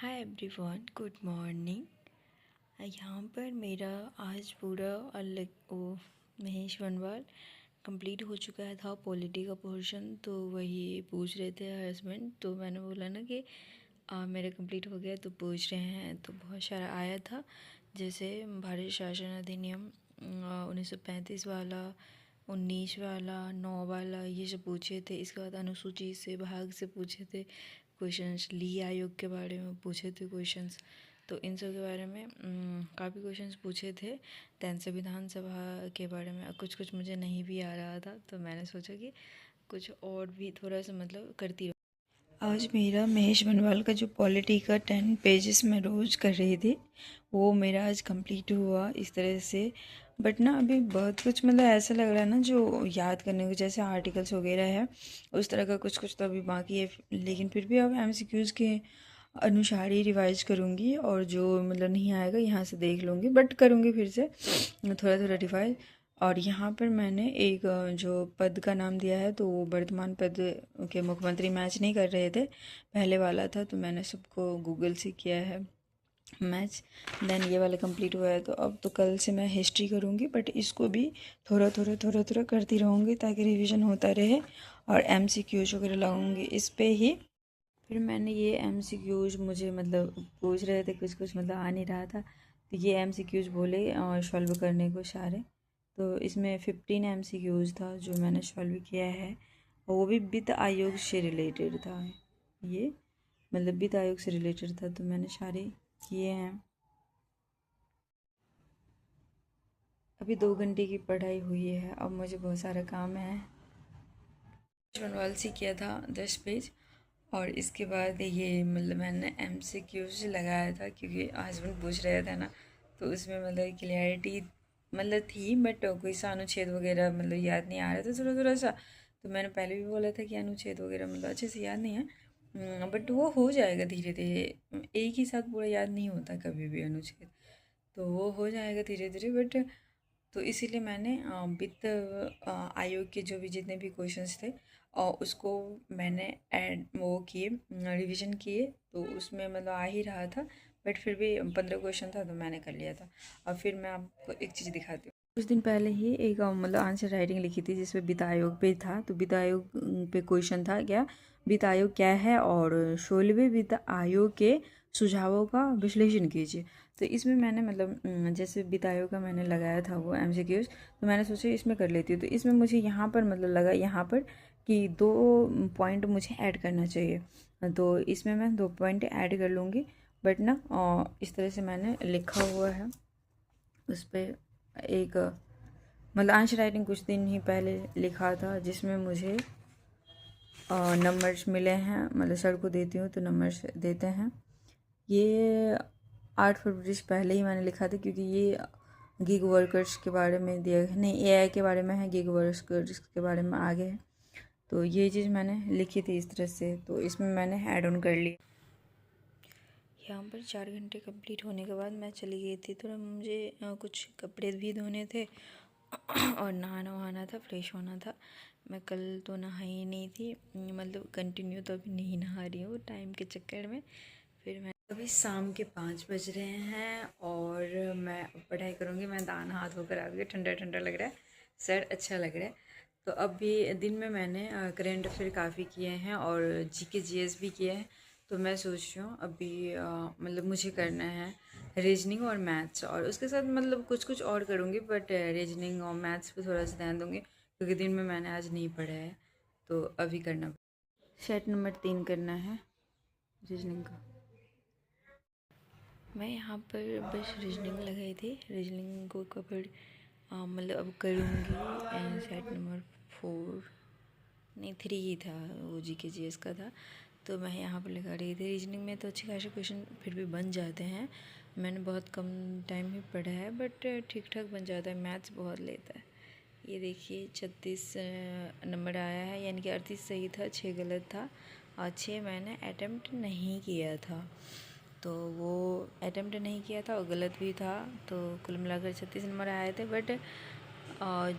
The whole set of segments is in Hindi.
Hi everyone, good morning. यहाँ पर मेरा आज पूरा अलग वो महेश वनवाल कंप्लीट हो चुका है था पॉलिटी का पोर्शन। तो वही पूछ रहे थे हस्बैंड, तो मैंने बोला ना कि मेरा कंप्लीट हो गया। तो पूछ रहे हैं, तो बहुत सारा आया था, जैसे भारतीय शासन अधिनियम 1935 वाला, 19 वाला, 9 वाला, ये सब पूछे थे। इसके बाद अनुसूची से भाग से पूछे थे क्वेश्चंस, ली आयोग के बारे में पूछे थे क्वेश्चंस। तो इन सब के बारे में काफ़ी क्वेश्चंस पूछे थे। दैन संविधान सभा के बारे में कुछ कुछ मुझे नहीं भी आ रहा था, तो मैंने सोचा कि कुछ और भी थोड़ा सा मतलब करती रहूँ। आज मेरा महेश बनवाल का जो पॉलिटी का 10 पेजेस मैं रोज़ कर रही थी, वो मेरा आज कंप्लीट हुआ इस तरह से। बट ना अभी बहुत कुछ मतलब ऐसा लग रहा है ना जो याद करने को, जैसे आर्टिकल्स वगैरह है उस तरह का कुछ कुछ तो अभी बाकी है। लेकिन फिर भी अब एमसीक्यूज़ के अनुसार ही रिवाइज करूँगी, और जो मतलब नहीं आएगा यहाँ से देख लूँगी, बट करूँगी फिर से थोड़ा थोड़ा रिवाइज। और यहाँ पर मैंने एक जो पद का नाम दिया है, तो वो वर्तमान पद के मुख्यमंत्री मैच नहीं कर रहे थे, पहले वाला था, तो मैंने सबको गूगल से किया है मैच। देन ये वाला कंप्लीट हुआ है। तो अब तो कल से मैं हिस्ट्री करूँगी, बट इसको भी थोड़ा थोड़ा करती रहूँगी ताकि रिवीजन होता रहे। और एमसीक्यूज वगैरह लगाऊँगी इस पे ही। फिर मैंने ये एमसीक्यूज मुझे मतलब पूछ रहे थे कुछ कुछ, मतलब आ नहीं रहा था, तो ये एमसीक्यूज बोले सॉल्व करने को सारे। तो इसमें 15 एमसीक्यूज था जो मैंने सॉल्व किया है, और वो भी वित्त आयोग से रिलेटेड था। ये मतलब वित्त आयोग से रिलेटेड था, तो मैंने सारे किए हैं। अभी 2 घंटे की पढ़ाई हुई है, अब मुझे बहुत सारा काम है। बनवाल से किया था 10 पेज, और इसके बाद ये मतलब मैंने एमसीक्यूज लगाया था क्योंकि हस्बैंड पूछ रहे थे ना, तो उसमें मतलब क्लियरिटी मतलब थी, बट कोई सा अनुच्छेद वगैरह मतलब याद नहीं आ रहा था थोड़ा थोड़ा सा। तो मैंने पहले भी बोला था कि अनुच्छेद वगैरह मतलब अच्छे से याद नहीं है, बट वो हो जाएगा धीरे धीरे। एक ही साथ पूरा याद नहीं होता कभी भी अनुच्छेद, तो वो हो जाएगा धीरे धीरे। बट तो इसीलिए मैंने वित्त आयोग के जो भी जितने भी क्वेश्चंस थे उसको मैंने ऐड वो किए, रिवीजन किए, तो उसमें मतलब आ ही रहा था। बट फिर भी 15 क्वेश्चन था, तो मैंने कर लिया था। और फिर मैं आपको एक चीज़ दिखाती हूँ। कुछ दिन पहले ही एक मतलब आंसर राइटिंग लिखी थी जिसमें वित्त आयोग पे था। तो वित्त आयोग पे क्वेश्चन था क्या, वित्त आयोग क्या है और 16वें वित्त आयोग के सुझावों का विश्लेषण कीजिए। तो इसमें मैंने मतलब जैसे वित्त आयोग का मैंने लगाया था वो एमसीक्यूज, तो मैंने सोचा इसमें कर लेती हूँ। तो इसमें मुझे यहाँ पर मतलब लगा यहाँ पर कि 2 पॉइंट मुझे ऐड करना चाहिए, तो इसमें मैं 2 पॉइंट ऐड कर लूँगी। बट ना इस तरह से मैंने लिखा हुआ है उस पर एक मतलब आंसर राइटिंग कुछ दिन ही पहले लिखा था, जिसमें मुझे नंबर्स मिले हैं। मतलब सर को देती हूँ तो नंबर्स देते हैं। ये 8 फरवरी से पहले ही मैंने लिखा था, क्योंकि ये गिग वर्कर्स के बारे में दिया नहीं, एआई के बारे में है, गिग वर्कर्स के बारे में आगे है। तो ये चीज़ मैंने लिखी थी इस तरह से, तो इसमें मैंने ऐड ऑन कर लिया। यहाँ पर 4 घंटे कंप्लीट होने के बाद मैं चली गई थी, तो मुझे कुछ कपड़े भी धोने थे और नहाना वहाना था, फ्रेश होना था। मैं कल तो नहाई नहीं थी, मतलब कंटिन्यू तो अभी नहीं नहा रही हूँ टाइम के चक्कर में। फिर मैं अभी शाम के 5 बज रहे हैं और मैं पढ़ाई करूँगी। मैं दान हाथ होकर आ गई, ठंडा ठंडा लग रहा है, सर अच्छा लग रहा है। तो अभी दिन में मैंने करेंट अफेयर काफ़ी किए हैं और जीके जीएस भी किए हैं। तो मैं सोच रही हूँ अभी मतलब मुझे करना है रीजनिंग और मैथ्स, और उसके साथ मतलब कुछ कुछ और करूँगी, बट रीजनिंग और मैथ्स पे थोड़ा सा ध्यान दूँगी क्योंकि दिन में मैंने आज नहीं पढ़ा है, तो अभी करना। सेट नंबर 3 करना है रीजनिंग का। मैं यहाँ पर बस रीजनिंग लगाई थी, रीजनिंग को कवर मतलब अब करूँगी। सेट नंबर 4 नहीं 3 ही था, वो जीके जीएस का था, तो मैं यहाँ पर लगा रही थी। रीजनिंग में तो अच्छे खासे क्वेश्चन फिर भी बन जाते हैं, मैंने बहुत कम टाइम ही पढ़ा है, बट ठीक ठाक बन जाता है। मैथ्स बहुत लेता है। ये देखिए 36 नंबर आया है, यानी कि 38 सही था, 6 गलत था, और 6 मैंने अटेम्प्ट नहीं किया था, तो वो अटेम्प्ट नहीं किया था और गलत भी था। तो कुल मिलाकर 36 नंबर आए थे। बट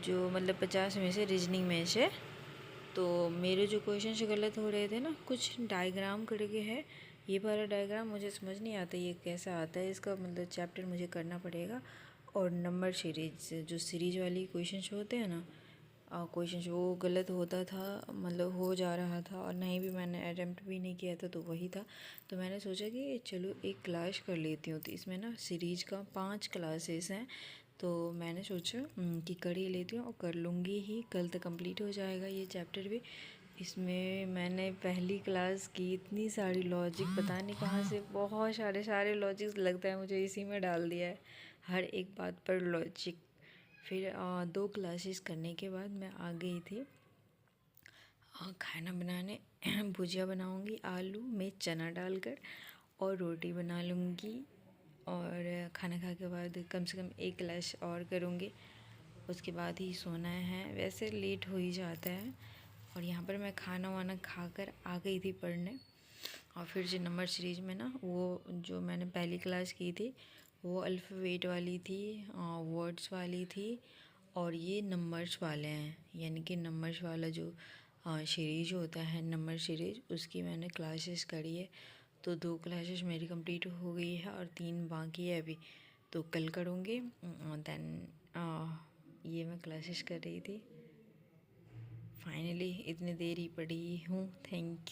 जो मतलब 50 में से रीजनिंग में से तो मेरे जो क्वेश्चन गलत हो रहे थे ना, कुछ डायग्राम करके है, ये वाला डायग्राम मुझे समझ नहीं आता ये कैसा आता है, इसका मतलब चैप्टर मुझे करना पड़ेगा। और नंबर सीरीज, जो सीरीज वाली क्वेश्चंस होते हैं ना, क्वेश्चंस वो गलत होता था, मतलब हो जा रहा था, और नहीं भी मैंने अटेम्प्ट भी नहीं किया था, तो वही था। तो मैंने सोचा कि चलो एक क्लास कर लेती हूँ। तो इसमें ना सीरीज का 5 क्लासेस हैं, तो मैंने सोचा कि कर ही लेती हूँ और कर लूँगी ही, कल तक कंप्लीट हो जाएगा ये चैप्टर भी। इसमें मैंने पहली क्लास की इतनी सारी लॉजिक, पता नहीं कहाँ से बहुत सारे लॉजिक्स लगता है मुझे इसी में डाल दिया है, हर एक बात पर लॉजिक। फिर 2 क्लासेस करने के बाद मैं आ गई थी खाना बनाने। भुजिया बनाऊंगी आलू में चना डालकर, और रोटी बना लूँगी, और खाना खा के बाद कम से कम 1 क्लास और करूँगी, उसके बाद ही सोना है। वैसे लेट हो ही जाता है। और यहाँ पर मैं खाना वाना खाकर आ गई थी पढ़ने। और फिर जो नंबर सीरीज में ना, वो जो मैंने पहली क्लास की थी वो अल्फ़ाबेट वाली थी, वर्ड्स वाली थी, और ये नंबर्स वाले हैं, यानी कि नंबर्स वाला जो सीरीज होता है नंबर सीरीज, उसकी मैंने क्लासेस करी है। तो 2 क्लासेस मेरी कंप्लीट हो गई है और 3 बाकी है अभी, तो कल करूँगी। देन ये मैं क्लासेस कर रही थी। फाइनली इतनी देर ही पढ़ी हूँ। Thank you.